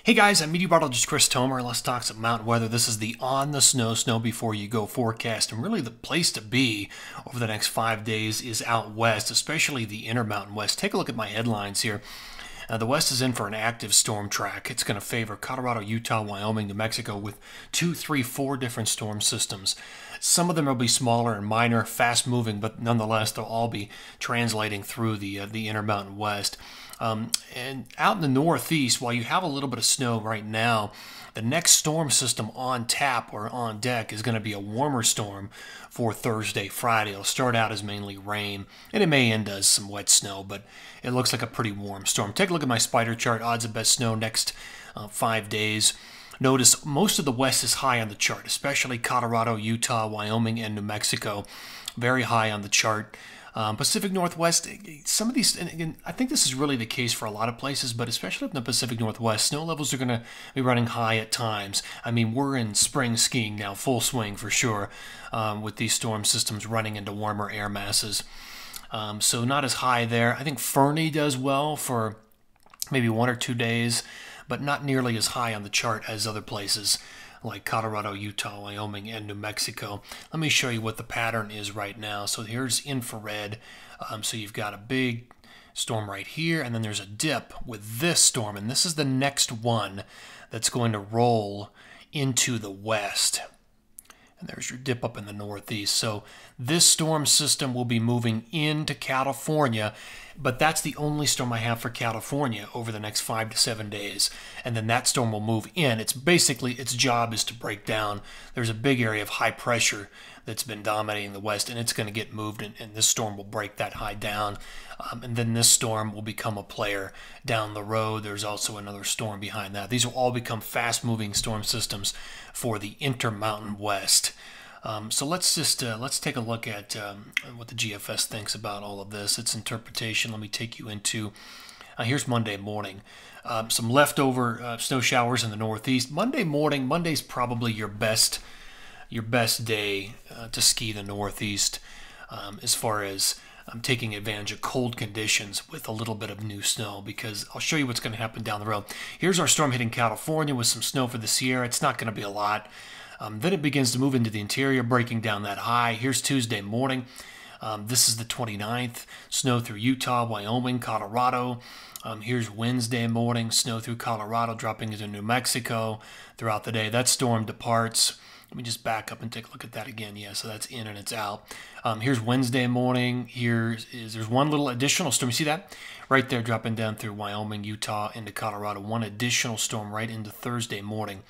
Hey guys, I'm meteorologist Chris Tomer. Let's talk some mountain weather. This is the On the Snow Before You Go forecast, and really the place to be over the next 5 days is out west, especially the Intermountain West. Take a look at my headlines here. The West is in for an active storm track. It's going to favor Colorado, Utah, Wyoming, New Mexico with 2, 3, 4 different storm systems. Some of them will be smaller and minor, fast-moving, but nonetheless, they'll all be translating through the Intermountain West. And out in the Northeast, while you have a little bit of snow right now, the next storm system on tap or on deck is going to be a warmer storm for Thursday, Friday. It'll start out as mainly rain, and it may end as some wet snow, but it looks like a pretty warm storm. Take a look at my spider chart, odds of best snow next 5 days. Notice most of the West is high on the chart, especially Colorado, Utah, Wyoming, and New Mexico. Very high on the chart. Pacific Northwest, some of these, and again, I think this is really the case for a lot of places, but especially in the Pacific Northwest, snow levels are going to be running high at times. I mean, we're in spring skiing now, full swing for sure, with these storm systems running into warmer air masses. So not as high there. I think Fernie does well for maybe 1 or 2 days, but not nearly as high on the chart as other places like Colorado, Utah, Wyoming, and New Mexico. Let me show you what the pattern is right now. So here's infrared. So you've got a big storm right here, and then there's a dip with this storm, and this is the next one that's going to roll into the west. And there's your dip up in the Northeast. So this storm system will be moving into California, but that's the only storm I have for California over the next 5 to 7 days. And then that storm will move in. It's basically, its job is to break down. There's a big area of high pressure that's been dominating the West, and it's going to get moved, and this storm will break that high down. And then this storm will become a player down the road. There's also another storm behind that. These will all become fast-moving storm systems for the Intermountain West. So let's just let's take a look at what the GFS thinks about all of this. Its interpretation. Let me take you into here's Monday morning. Some leftover snow showers in the Northeast. Monday morning. Monday's probably your best day to ski the Northeast as far as taking advantage of cold conditions with a little bit of new snow, because I'll show you what's going to happen down the road. Here's our storm hitting California with some snow for the Sierra. It's not going to be a lot. Then it begins to move into the interior, breaking down that high. Here's Tuesday morning. This is the 29th. Snow through Utah, Wyoming, Colorado. Here's Wednesday morning. Snow through Colorado, dropping into New Mexico throughout the day. That storm departs. Let me just back up and take a look at that again. Yeah, so that's in and it's out. Here's Wednesday morning. There's one little additional storm. You see that? Right there, dropping down through Wyoming, Utah, into Colorado. One additional storm right into Thursday morning,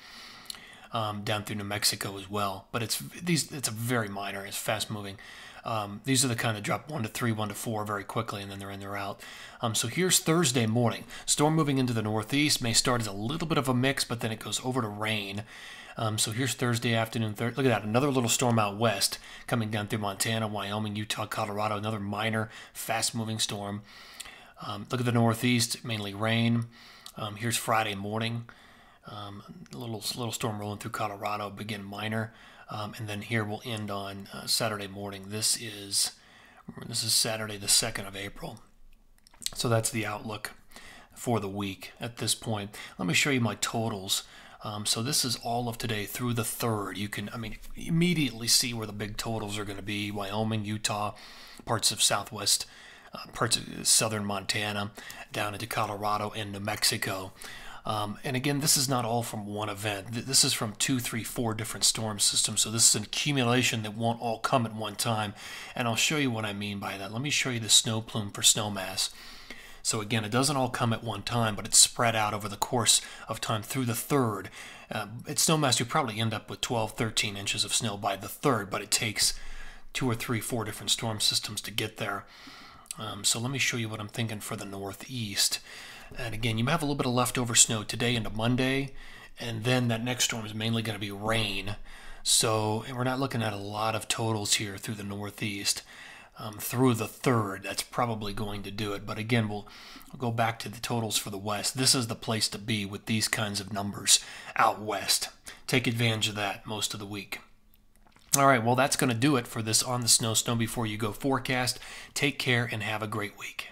down through New Mexico as well. But it's a very minor. It's fast moving. These are the kind that drop 1 to 3, 1 to 4 very quickly, and then they're in, they're out. So here's Thursday morning. Storm moving into the Northeast. May start as a little bit of a mix, but then it goes over to rain. So here's Thursday afternoon. Look at that, another little storm out west coming down through Montana, Wyoming, Utah, Colorado. Another minor, fast-moving storm. Look at the Northeast, mainly rain. Here's Friday morning. Little storm rolling through Colorado, begin minor. And then here we'll end on Saturday morning. This is Saturday, the 2nd of April. So that's the outlook for the week at this point. Let me show you my totals. So this is all of today through the 3rd. You can, immediately see where the big totals are going to be. Wyoming, Utah, parts of southwest, parts of southern Montana, down into Colorado and New Mexico. And again, this is not all from one event. This is from 2, 3, 4 different storm systems. So this is an accumulation that won't all come at one time. And I'll show you what I mean by that. Let me show you the snow plume for snow mass. So again, it doesn't all come at one time, but it's spread out over the course of time through the 3rd. At snow mass, you probably end up with 12, 13 inches of snow by the 3rd, but it takes 2 or 3, 4 different storm systems to get there. So let me show you what I'm thinking for the Northeast. And again, you have a little bit of leftover snow today into Monday, and then that next storm is mainly going to be rain. So we're not looking at a lot of totals here through the Northeast. Through the 3rd, that's probably going to do it. But again, we'll go back to the totals for the West. This is the place to be with these kinds of numbers out west. Take advantage of that most of the week. All right, well, that's going to do it for this On the Snow Before You Go forecast. Take care and have a great week.